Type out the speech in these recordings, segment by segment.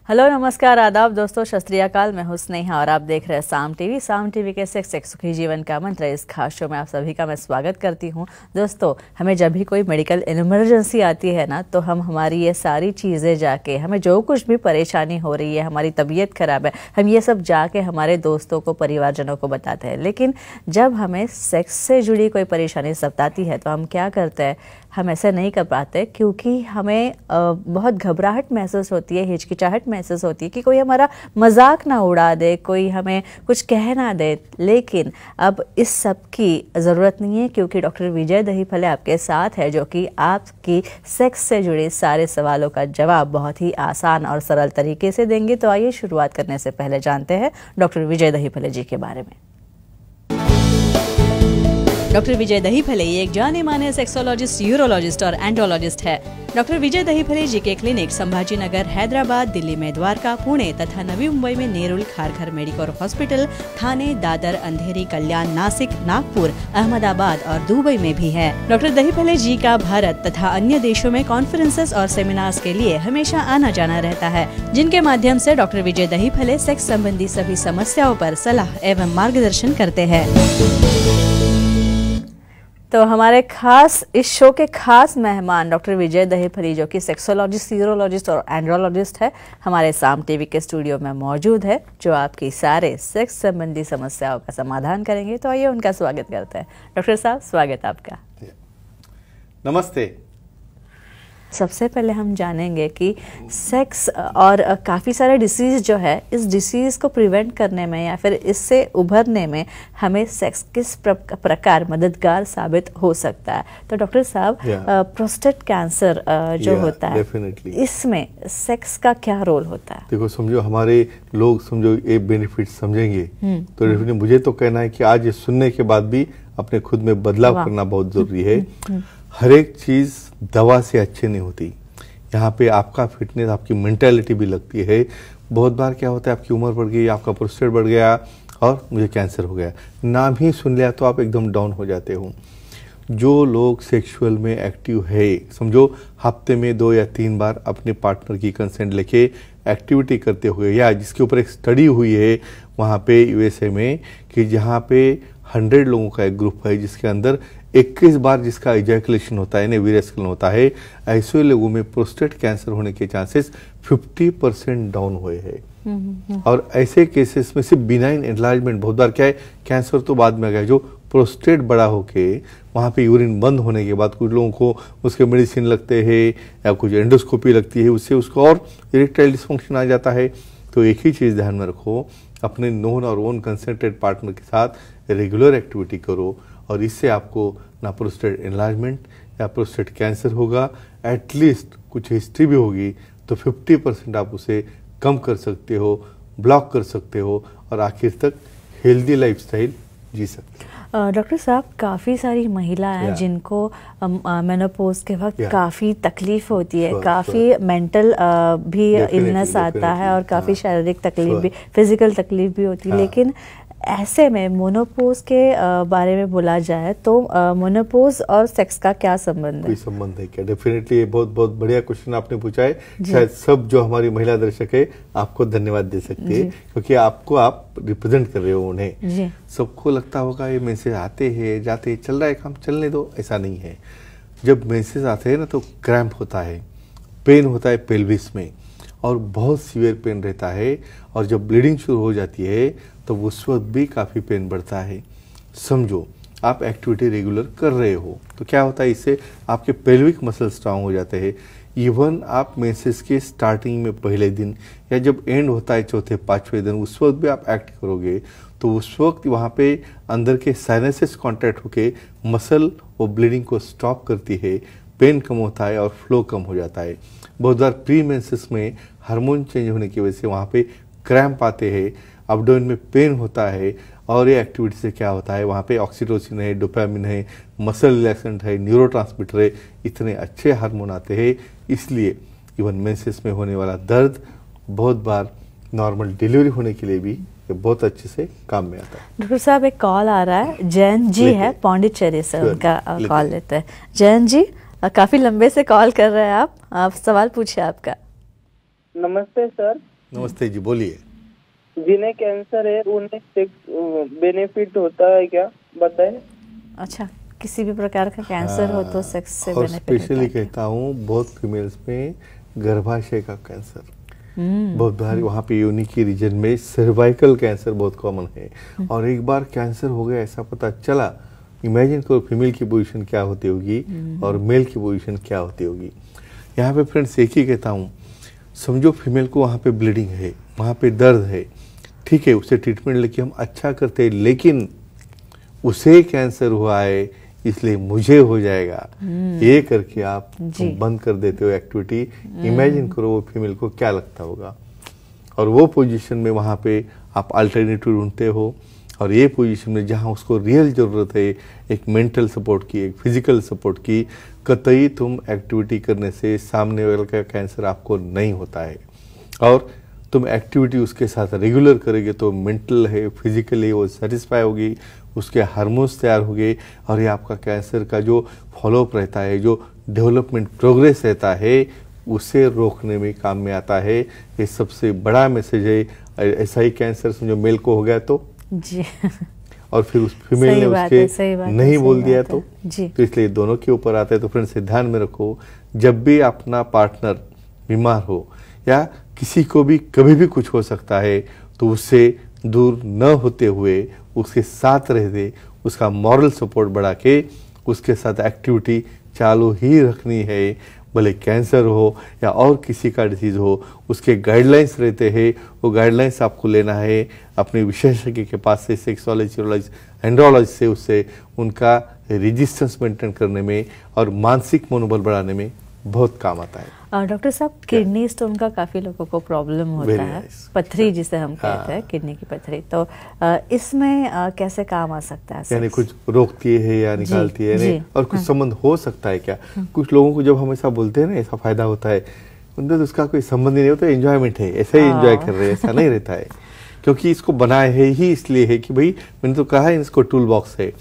Hello नमस्कार आदाब दोस्तों, सत श्री अकाल। मैं हूं स्नेहा और आप देख रहे हैं साम टीवी के सेक्स सुखी जीवन का मंत्र। इस खास शो में आप सभी का मैं स्वागत करती हूं। दोस्तों, हमें जब भी कोई मेडिकल इमरजेंसी आती है ना, तो हम हमारी ये सारी चीज़ें जाके, हमें जो कुछ भी परेशानी हो रही है, हमारी तबीयत खराब है, हम ये सब जाके हमारे दोस्तों को, परिवारजनों को बताते हैं। लेकिन जब हमें सेक्स से जुड़ी कोई परेशानी सताती है तो हम क्या करते हैं? हम ऐसा नहीं कर पाते क्योंकि हमें बहुत घबराहट महसूस होती है, हिचकिचाहट महसूस होती है कि कोई हमारा मजाक ना उड़ा दे, कोई हमें कुछ कह ना दे। लेकिन अब इस सब की ज़रूरत नहीं है क्योंकि डॉक्टर विजय दहीफले आपके साथ है, जो कि आपकी सेक्स से जुड़े सारे सवालों का जवाब बहुत ही आसान और सरल तरीके से देंगे। तो आइए शुरुआत करने से पहले जानते हैं डॉक्टर विजय दहीफले जी के बारे में। डॉक्टर विजय दहीफले एक जाने माने सेक्सोलॉजिस्ट, यूरोलॉजिस्ट और एंड्रोलॉजिस्ट है। डॉक्टर विजय दहीफले जी के क्लिनिक संभाजी नगर, हैदराबाद, दिल्ली में द्वारका, पुणे तथा नवी मुंबई में नेरुल, खारघर मेडिकोर हॉस्पिटल, थाने, दादर, अंधेरी, कल्याण, नासिक, नागपुर, अहमदाबाद और दुबई में भी है। डॉक्टर दहीफले जी का भारत तथा अन्य देशों में कॉन्फ्रेंसेस और सेमिनार्स के लिए हमेशा आना जाना रहता है, जिनके माध्यम से डॉक्टर विजय दहीफले सेक्स संबंधी सभी समस्याओं पर सलाह एवं मार्गदर्शन करते हैं। तो हमारे खास इस शो के खास मेहमान डॉक्टर विजय दहीफले, जो कि सेक्सोलॉजिस्ट, यूरोलॉजिस्ट और एंड्रोलॉजिस्ट है, हमारे साम टीवी के स्टूडियो में मौजूद है, जो आपकी सारे सेक्स संबंधी समस्याओं का समाधान करेंगे। तो आइए उनका स्वागत करते हैं। डॉक्टर साहब, स्वागत आपका। नमस्ते। सबसे पहले हम जानेंगे कि सेक्स और काफ़ी सारे डिसीज़ जो है, इस डिसीज़ को प्रिवेंट करने में या फिर इससे उभरने में हमें सेक्स किस प्रकार मददगार साबित हो सकता है। तो डॉक्टर साहब, प्रोस्टेट कैंसर जो होता है, इसमें सेक्स का क्या रोल होता है? देखो, समझो हमारे लोग समझो ये बेनिफिट समझेंगे तो डेफिनेटली मुझे तो कहना है कि आज ये सुनने के बाद भी अपने खुद में बदलाव करना बहुत जरूरी है। हर एक चीज दवा से अच्छी नहीं होती। यहाँ पे आपका फिटनेस, आपकी मेंटालिटी भी लगती है। बहुत बार क्या होता है, आपकी उम्र बढ़ गई, आपका प्रोस्टेट बढ़ गया और मुझे कैंसर हो गया, नाम ही सुन लिया तो आप एकदम डाउन हो जाते हो। जो लोग सेक्सुअल में एक्टिव है, समझो हफ्ते में 2 या 3 बार अपने पार्टनर की कंसेंट लेके एक्टिविटी करते हुए, या जिसके ऊपर एक स्टडी हुई है वहाँ पे यूएसए में कि जहाँ पे 100 लोगों का एक ग्रुप है जिसके अंदर 21 बार जिसका इजैकुलेशन होता है, यानी वीर्यस्खलन होता है, ऐसे लोगों में प्रोस्टेट कैंसर होने के चांसेस 50% डाउन हुए हैं। और ऐसे केसेस में सिर्फ बिनाइन एनलार्जमेंट, बहुत बार क्या है, कैंसर तो बाद में आ गया, जो प्रोस्टेट बड़ा होके वहाँ पे यूरिन बंद होने के बाद कुछ लोगों को उसके मेडिसिन लगते हैं या कुछ एंडोस्कोपी लगती है, उससे उसको और इरेक्टाइल डिस्फंक्शन आ जाता है। तो एक ही चीज़ ध्यान में रखो, अपने नोन और ओन कंसेंटेड पार्टनर के साथ रेगुलर एक्टिविटी करो और इससे आपको ना प्रोस्टेट एनलार्जमेंट या प्रोस्टेट कैंसर होगा। एटलीस्ट कुछ हिस्ट्री भी होगी तो 50% आप उसे कम कर सकते हो, ब्लॉक कर सकते हो और आखिर तक हेल्दी लाइफस्टाइल जी सकते हो। डॉक्टर साहब, काफ़ी सारी महिलाएं हैं जिनको मेनोपॉज के वक्त काफ़ी तकलीफ होती है, काफ़ी मेंटल भी इलनेस आता है और काफ़ी शारीरिक तकलीफ भी, फिजिकल तकलीफ भी होती है। लेकिन ऐसे में मोनोपोज के बारे में बोला जाए तो मोनोपोज और सेक्स का क्या संबंध है? कोई संबंध है क्या? डेफिनेटली बहुत बहुत बढ़िया क्वेश्चन आपने पूछा है। शायद सब जो हमारी महिला दर्शक है आपको धन्यवाद दे सकते हैं क्योंकि आप रिप्रेजेंट कर रहे हो उन्हें। सबको लगता होगा ये मेंसेस आते हैं, जाते हैं, चल रहा है काम, चलने दो। ऐसा नहीं है। जब मेंसेस आते हैं ना तो क्रैम्प होता है, पेन होता है पेल्विस में और बहुत सीवियर पेन रहता है, और जब ब्लीडिंग शुरू हो जाती है तो उस वक्त भी काफ़ी पेन बढ़ता है। समझो आप एक्टिविटी रेगुलर कर रहे हो तो क्या होता है, इससे आपके पेल्विक मसल स्ट्रांग हो जाते हैं। इवन आप मेंसेस के स्टार्टिंग में पहले दिन या जब एंड होता है चौथे 5वें दिन, उस वक्त भी आप एक्ट करोगे तो उस वक्त वहाँ पे अंदर के साइनसेस कॉन्ट्रैक्ट होके मसल वो ब्लीडिंग को स्टॉप करती है, पेन कम होता है और फ्लो कम हो जाता है। बहुत बार प्री मेंसेस में हार्मोन चेंज होने की वजह से वहाँ पे क्रैम्प आते हैं, अब्डोमेन में पेन होता है, और ये एक्टिविटी से क्या होता है, वहाँ पे ऑक्सीटोसिन है, डोपामिन है, मसल रिलैक्सेंट है, न्यूरोट्रांसमीटर है, इतने अच्छे हार्मोन आते हैं। इसलिए इवन मेंसेस में होने वाला दर्द बहुत बार नॉर्मल डिलीवरी होने के लिए भी ये बहुत अच्छे से काम में आता है। डॉक्टर साहब, एक कॉल आ रहा है, जैन जी है पौंडीचेरी से, उनका कॉल लेते हैं। जैन जी, काफी लंबे से कॉल कर रहे हैं आप सवाल पूछिए आपका। नमस्ते सर। नमस्ते जी, बोलिए। जिन्हें कैंसर है उन्हें सेक्स बेनिफिट होता है क्या, बताएं। अच्छा, किसी भी प्रकार का कैंसर हो तो सेक्स से और बेनिफिट होता स्पेशली है क्या? कहता हूँ बहुत फीमेल्स में गर्भाशय का कैंसर बहुत भारी, वहाँ पे योनि की रीजन में सर्वाइकल कैंसर बहुत कॉमन है। और एक बार कैंसर हो गया ऐसा पता चला, इमेजिन करो फीमेल की पोजीशन क्या होती होगी और मेल की पोजीशन क्या होती होगी। यहाँ पे फ्रेंड्स एक ही कहता हूँ, समझो फीमेल को वहाँ पे ब्लीडिंग है, वहाँ पे दर्द है, ठीक है, उसे ट्रीटमेंट लेके हम अच्छा करते हैं, लेकिन उसे कैंसर हुआ है इसलिए मुझे हो जाएगा, ये करके आप बंद कर देते हो एक्टिविटी। इमेजिन करो वो फीमेल को क्या लगता होगा। और वो पोजीशन में वहाँ पे आप अल्टरनेटिव ढूंढते हो, और ये पोजीशन में जहाँ उसको रियल ज़रूरत है एक मेंटल सपोर्ट की, एक फिजिकल सपोर्ट की, कतई तुम एक्टिविटी करने से सामने वाले का कैंसर आपको नहीं होता है। और तुम एक्टिविटी उसके साथ रेगुलर करोगे तो मेंटल है, फिजिकली वो सेटिस्फाई होगी, उसके हार्मोन्स तैयार होंगे, और ये आपका कैंसर का जो फॉलोअप रहता है, जो डेवलपमेंट प्रोग्रेस रहता है, उसे रोकने में काम में आता है। ये सबसे बड़ा मैसेज है। ऐसा ही कैंसर समझो मेल को हो गया तो जी, और फिर उस फीमेल ने उसके नहीं बोल दिया तो इसलिए दोनों के ऊपर आता है। तो फ्रेंड्स ध्यान में रखो, जब भी अपना पार्टनर बीमार हो या किसी को भी कभी भी कुछ हो सकता है, तो उससे दूर न होते हुए उसके साथ रहते, उसका मॉरल सपोर्ट बढ़ा के उसके साथ एक्टिविटी चालू ही रखनी है। भले कैंसर हो या और किसी का डिसीज हो, उसके गाइडलाइंस रहते हैं, वो गाइडलाइंस आपको लेना है अपने विशेषज्ञ के पास से, सेक्सोलॉजी, एंड्रोलॉजी से, उससे उनका रेजिस्टेंस मेंटेन करने में और मानसिक मनोबल बढ़ाने में बहुत काम आता है। डॉक्टर साहब, किडनी स्टोन का काफी लोगों को प्रॉब्लम होता है, पथरी जिसे हम कहते हैं, किडनी की पथरी, तो इसमें कैसे काम आ सकता है? यानी कुछ रोकती है या निकालती है, और कुछ संबंध हो सकता है क्या? कुछ लोगों को जब हम ऐसा बोलते हैं ना, ऐसा फायदा होता है, उनका तो उसका कोई संबंध ही नहीं होता, एंजॉयमेंट है, ऐसा ही एंजॉय कर रहे हैं, ऐसा नहीं रहता है। क्योंकि इसको बनाया है ही इसलिए है कि भाई मैंने तो कहा है इसको टूल बॉक्स है।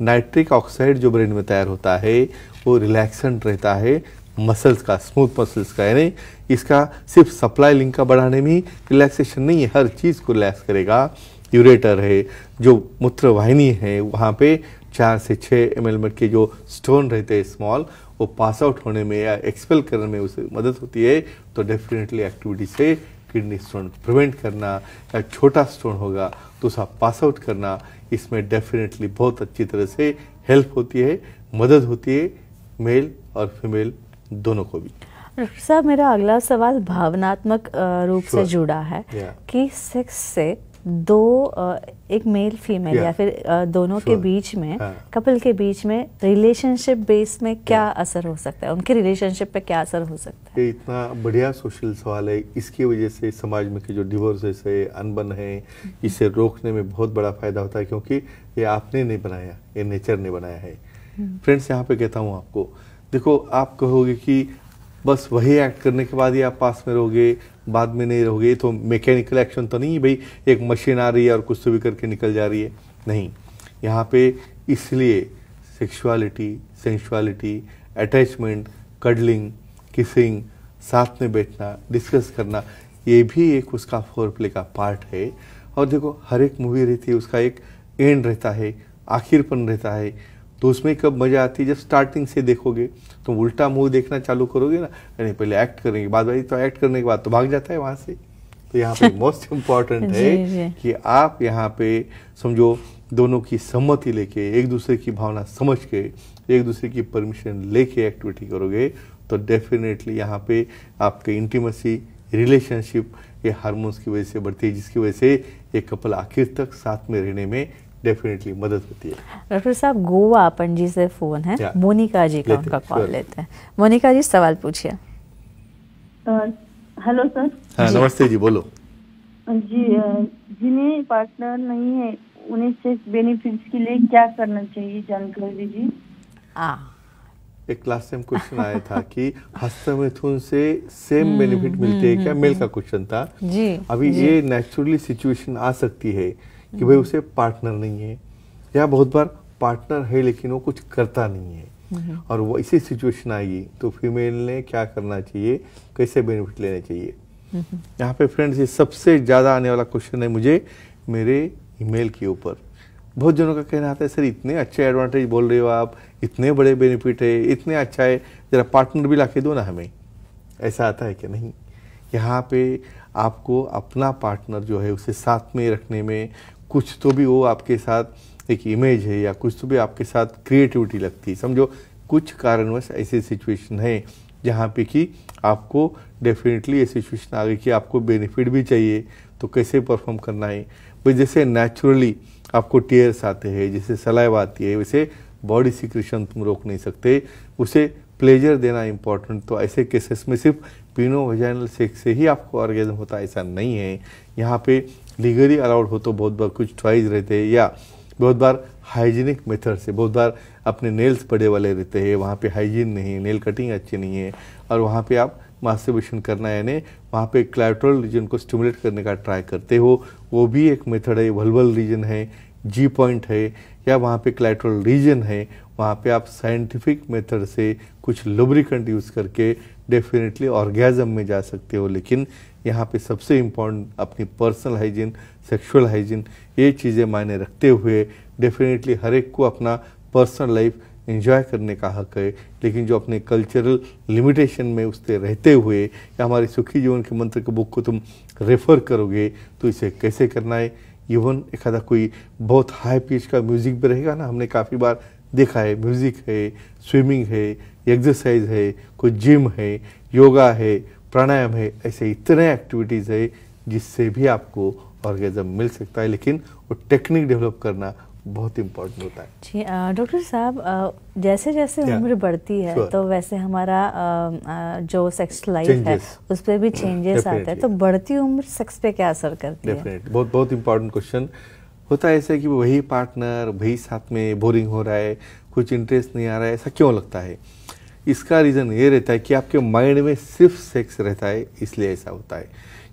नाइट्रिक ऑक्साइड जो ब्रेन में तैयार होता है वो रिलैक्सेंट रहता है मसल्स का, स्मूथ मसल्स का, यानी इसका सिर्फ सप्लाई लिंक का बढ़ाने में ही रिलैक्सेशन नहीं है, हर चीज़ को रिलैक्स करेगा। यूरेटर है, जो मूत्र वाहिनी है, वहाँ पे 4 से 6 ml के जो स्टोन रहते हैं स्मॉल, वो पास आउट होने में या एक्सपेल करने में उसे मदद होती है। तो डेफिनेटली एक्टिविटी से किडनी स्टोन प्रिवेंट करना, या छोटा स्टोन होगा तो उसका पास आउट करना, इसमें डेफिनेटली बहुत अच्छी तरह से हेल्प होती है, मदद होती है मेल और फीमेल दोनों को भी। डॉक्टर साहब, मेरा अगला सवाल भावनात्मक रूप से जुड़ा है कि सेक्स से एक मेल फीमेल या फिर दोनों के बीच में, कपल के बीच में रिलेशनशिप बेस में क्या असर हो सकता है, उनके रिलेशनशिप पे क्या असर हो सकता है? ये इतना बढ़िया सोशल सवाल है। इसकी वजह से समाज में के जो डिवोर्सेस है, अनबन है, इसे रोकने में बहुत बड़ा फायदा होता है, क्योंकि ये आपने नहीं बनाया, ये नेचर ने बनाया है। फ्रेंड्स, यहाँ पे कहता हूँ आपको, देखो आप कहोगे कि बस वही एक्ट करने के बाद ही आप पास में रहोगे, बाद में नहीं रहोगे, तो मैकेनिकल एक्शन तो नहीं भाई एक मशीन आ रही है और कुछ तो भी करके निकल जा रही है, नहीं। यहाँ पे इसलिए sexuality, sensuality, attachment, cuddling, kissing, साथ में बैठना, डिस्कस करना, ये भी एक उसका फोरप्ले का पार्ट है। और देखो हर एक मूवी रहती है, उसका एक एंड रहता है, आखिरपन रहता है। तो उसमें कब मजा आती है, जब स्टार्टिंग से देखोगे तो उल्टा मुंह देखना चालू करोगे ना, यानी पहले एक्ट करने के बाद, भाई तो एक्ट करने के बाद तो भाग जाता है वहां से। तो यहाँ पे मोस्ट इम्पॉर्टेंट है कि आप यहाँ पे समझो दोनों की सहमति लेके, एक दूसरे की भावना समझ के, एक दूसरे की परमिशन लेके एक्टिविटी करोगे, तो डेफिनेटली यहाँ पे आपके इंटीमेसी, रिलेशनशिप, ये हार्मोन्स की वजह से बढ़ती है, जिसकी वजह से ये कपल आखिर तक साथ में रहने में डेफिनेटली मदद होती है। डॉक्टर साहब, गोवा अपन जी से फोन है, मोनिका जी का उनका कॉल लेते हैं। मोनिका जी, सवाल पूछिए। Hello sir. हाँ, नमस्ते जी, बोलो। जी, जिन्हें पार्टनर नहीं है उन्हें सेक्स बेनिफिट्स के लिए क्या करना चाहिए, जानकारी दीजिए। एक लास्ट टाइम क्वेश्चन आया था कि हस्तमैथुन से सेम बेनिफिट मिलते हैं क्या, मेल का क्वेश्चन था जी। अभी जी। ये नेचुरली सिचुएशन आ सकती है कि भाई उसे पार्टनर नहीं है, या बहुत बार पार्टनर है लेकिन वो कुछ करता नहीं है, और वो इसी सिचुएशन आएगी, तो फीमेल ने क्या करना चाहिए, कैसे बेनिफिट लेने चाहिए। यहाँ पे फ्रेंड्स ये सबसे ज़्यादा आने वाला क्वेश्चन है मुझे मेरे ईमेल के ऊपर। बहुत जनों का कहना आता है सर इतने अच्छे एडवांटेज बोल रहे हो आप, इतने बड़े बेनिफिट है, इतने अच्छा है, ज़रा पार्टनर भी ला के दो ना हमें। ऐसा आता है कि नहीं? यहाँ पे आपको अपना पार्टनर जो है उसे साथ में रखने में कुछ तो भी वो आपके साथ एक इमेज है या कुछ तो भी आपके साथ क्रिएटिविटी लगती है। समझो कुछ कारणवश ऐसी सिचुएशन है जहाँ पे कि आपको डेफिनेटली ये सिचुएशन आ गई कि आपको बेनिफिट भी चाहिए, तो कैसे परफॉर्म करना है। भाई जैसे नेचुरली आपको टीयर्स आते हैं, जैसे सलाइवा आती है, वैसे बॉडी सिक्रेशन तुम रोक नहीं सकते, उसे प्लेजर देना इम्पोर्टेंट। तो ऐसे केसेस में सिर्फ पीनो वजाइनल सेक्स से ही आपको ऑर्गेजम होता है ऐसा नहीं है। यहाँ पे लीगली अलाउड हो तो बहुत बार कुछ ट्राइज रहते हैं, या बहुत बार हाइजीनिक मेथड से, बहुत बार अपने नेल्स बड़े वाले रहते हैं, वहाँ पे हाइजीन नहीं है, नेल कटिंग अच्छी नहीं है, और वहाँ पे आप मास्टरबेशन करना है, यानी वहाँ पे क्लैटरल रीजन को स्टिमुलेट करने का ट्राई करते हो, वो भी एक मेथड है। वल्वल रीजन है, जी पॉइंट है, या वहाँ पे क्लैटरल रीजन है, वहाँ पे आप साइंटिफिक मेथड से कुछ लुब्रिकेंट यूज़ करके डेफिनेटली ऑर्गेजम में जा सकते हो। लेकिन यहाँ पे सबसे इम्पॉर्टेंट अपनी पर्सनल हाइजीन, सेक्सुअल हाइजीन, ये चीज़ें मायने रखते हुए डेफिनेटली हर एक को अपना पर्सनल लाइफ एंजॉय करने का हक है। लेकिन जो अपने कल्चरल लिमिटेशन में उससे रहते हुए, या हमारे सुखी जीवन के मंत्र के बुक को तुम रेफ़र करोगे तो इसे कैसे करना है। इवन एक आधा कोई बहुत हाई पिच का म्यूज़िक भी रहेगा ना, हमने काफ़ी बार देखा है, म्यूज़िक है, स्विमिंग है, एक्सरसाइज है, कोई जिम है, योगा है, प्राणायाम है, ऐसे इतने एक्टिविटीज़ है जिससे भी आपको ऑर्गेजम मिल सकता है। लेकिन वो टेक्निक डेवलप करना बहुत इम्पोर्टेंट होता है। जी डॉक्टर साहब, जैसे जैसे उम्र बढ़ती है तो वैसे हमारा जो सेक्स लाइफ है उस पर भी चेंजेस आते हैं, तो बढ़ती उम्र सेक्स पे क्या असर करती है? डेफिनेटली बहुत बहुत इम्पोर्टेंट क्वेश्चन होता है। ऐसा कि वही पार्टनर, वही साथ में बोरिंग हो रहा है, कुछ इंटरेस्ट नहीं आ रहा है, ऐसा क्यों लगता है? इसका रीज़न ये रहता है कि आपके माइंड में सिर्फ सेक्स रहता है, इसलिए ऐसा होता है।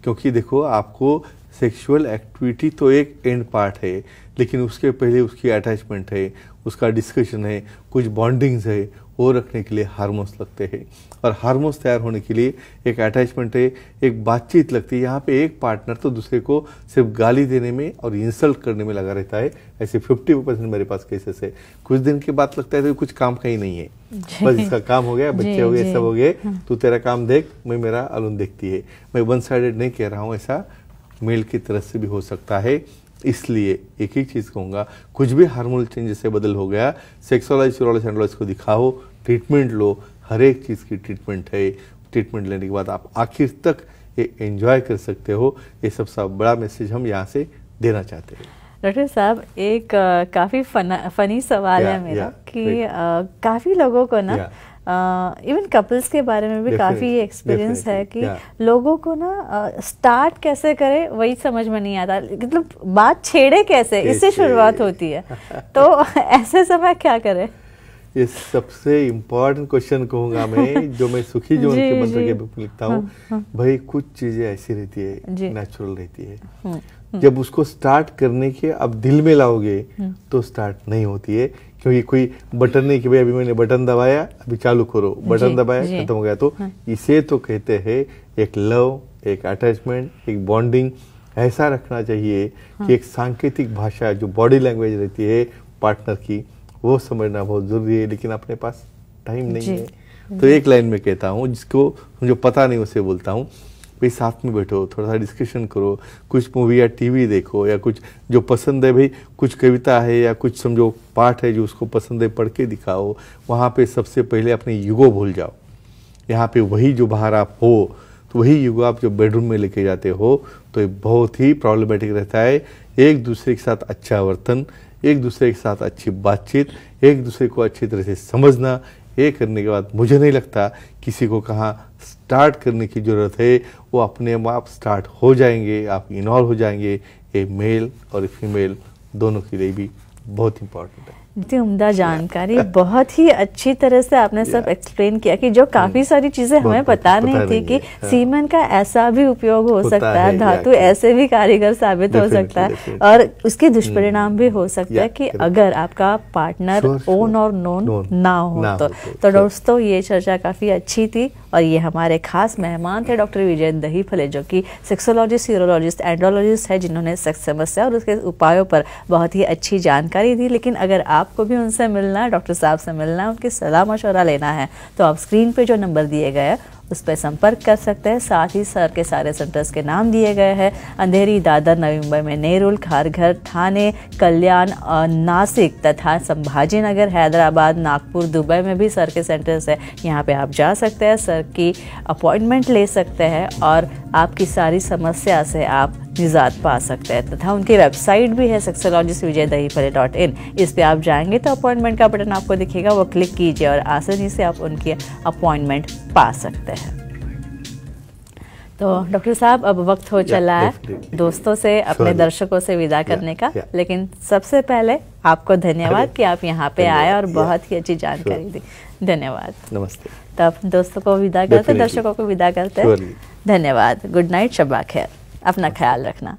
क्योंकि देखो, आपको सेक्सुअल एक्टिविटी तो एक एंड पार्ट है, लेकिन उसके पहले उसकी अटैचमेंट है, उसका डिस्कशन है, कुछ बॉन्डिंग्स है, वो रखने के लिए हार्मोन्स लगते हैं, और हार्मोन्स तैयार होने के लिए एक अटैचमेंट है, एक बातचीत लगती है। यहाँ पे एक पार्टनर तो दूसरे को सिर्फ गाली देने में और इंसल्ट करने में लगा रहता है। ऐसे 50% मेरे पास केसेस है। कुछ दिन के बाद लगता है तो कुछ काम का ही नहीं है, बस इसका काम हो गया, बच्चे हो गए, सब हो गए, तू तेरा काम देख, मैं मेरा अलून देखती है। मैं वन साइडेड नहीं कह रहा हूँ, ऐसा मेल की तरफ से भी हो सकता है। इसलिए एक ही चीज़ कहूँगा, कुछ भी हार्मोनल चेंजेस से बदल हो गया, सेक्सोलॉजिस्ट यूरोलॉजिस्ट को दिखाओ, ट्रीटमेंट लो, हर एक चीज़ की ट्रीटमेंट है। ट्रीटमेंट लेने के बाद आप आखिर तक ये एंजॉय कर सकते हो। ये सबसे बड़ा मैसेज हम यहाँ से देना चाहते हैं। डॉक्टर साहब, एक काफ़ी फनी सवाल है मेरा कि काफ़ी लोगों को ना इवन कपल्स के बारे में भी काफ़ी एक्सपीरियंस है कि लोगों को ना स्टार्ट कैसे करें वही समझ में नहीं आता, मतलब बात छेड़े कैसे, इससे शुरुआत होती है। तो ऐसे समय क्या करें? ये सबसे इम्पोर्टेंट क्वेश्चन कहूँगा मैं, जो मैं सुखी जीवन के मंत्र के बुक में लिखता हूँ। भाई कुछ चीज़ें ऐसी रहती है, नेचुरल रहती है, जब उसको स्टार्ट करने के अब दिल में लाओगे तो स्टार्ट नहीं होती है। क्योंकि कोई बटन नहीं कि भाई अभी मैंने बटन दबाया, अभी चालू करो, बटन दबाया, खत्म हो गया। तो इसे तो कहते हैं एक लव, एक अटैचमेंट, एक बॉन्डिंग। ऐसा रखना चाहिए कि एक सांकेतिक भाषा जो बॉडी लैंग्वेज रहती है पार्टनर की, वो समझना बहुत जरूरी है। लेकिन अपने पास टाइम नहीं है। तो एक लाइन में कहता हूँ, जिसको जो पता नहीं उसे बोलता हूँ, भाई साथ में बैठो, थोड़ा सा डिस्कशन करो, कुछ मूवी या टीवी देखो, या कुछ जो पसंद है, भाई कुछ कविता है या कुछ समझो पाठ है जो उसको पसंद है, पढ़ के दिखाओ। वहाँ पे सबसे पहले अपने युगो भूल जाओ। यहाँ पे वही जो बाहर आप हो, तो वही युगो आप जो बेडरूम में लेके जाते हो, तो ये बहुत ही प्रॉब्लमेटिक रहता है। एक दूसरे के साथ अच्छा वर्तन, एक दूसरे के साथ अच्छी बातचीत, एक दूसरे को अच्छी तरह से समझना, ये करने के बाद मुझे नहीं लगता किसी को कहाँ स्टार्ट करने की ज़रूरत है। वो अपने आप स्टार्ट हो जाएंगे, आप इन्वॉल्व हो जाएंगे। ये मेल और फीमेल दोनों के लिए भी बहुत इम्पोर्टेंट है। इतनी उम्दा जानकारी, बहुत ही अच्छी तरह से आपने सब एक्सप्लेन किया कि जो काफी सारी चीजें हमें पता नहीं थी कि सीमेन का ऐसा भी उपयोग हो सकता है, धातु ऐसे भी कारीगर साबित हो सकता है, और उसके दुष्परिणाम भी हो सकता है कि अगर आपका पार्टनर ओन और नोन ना हो तो। दोस्तों, ये चर्चा काफी अच्छी थी और ये हमारे खास मेहमान थे डॉक्टर विजय दहीफले, जो कि सेक्सोलॉजिस्ट, यूरोलॉजिस्ट, एंड्रोलॉजिस्ट है, जिन्होंने सेक्स समस्या और उसके उपायों पर बहुत ही अच्छी जानकारी दी। लेकिन अगर आपको भी उनसे मिलना है, डॉक्टर साहब से मिलना है, उनकी सलाह मशवरा लेना है, तो आप स्क्रीन पे जो नंबर दिए गए हैं उस पर संपर्क कर सकते हैं। साथ ही सर के सारे सेंटर्स के नाम दिए गए हैं। अंधेरी, दादर, नवी मुंबई में नेरुल, खारघर, ठाणे, कल्याण, नासिक तथा संभाजी नगर, हैदराबाद, नागपुर, दुबई में भी सर के सेंटर्स है। यहाँ पे आप जा सकते हैं, सर की अपॉइंटमेंट ले सकते हैं और आपकी सारी समस्या से आप निजात पा सकते हैं। तथा उनकी वेबसाइट भी है sexologistvijaydahifale.in। इस पे आप जाएंगे तो अपॉइंटमेंट का बटन आपको दिखेगा, वो क्लिक कीजिए और आसानी से आप उनकी अपॉइंटमेंट पा सकते हैं। तो डॉक्टर साहब, अब वक्त हो चला है दोस्तों से, अपने दर्शकों से विदा करने का। लेकिन सबसे पहले आपको धन्यवाद कि आप यहाँ पे आए और बहुत ही अच्छी जानकारी दी। धन्यवाद। नमस्ते। तब दोस्तों को विदा करते, दर्शकों को विदा करते हैं। धन्यवाद। गुड नाइट, शब्बा खैर, अपना ख्याल रखना।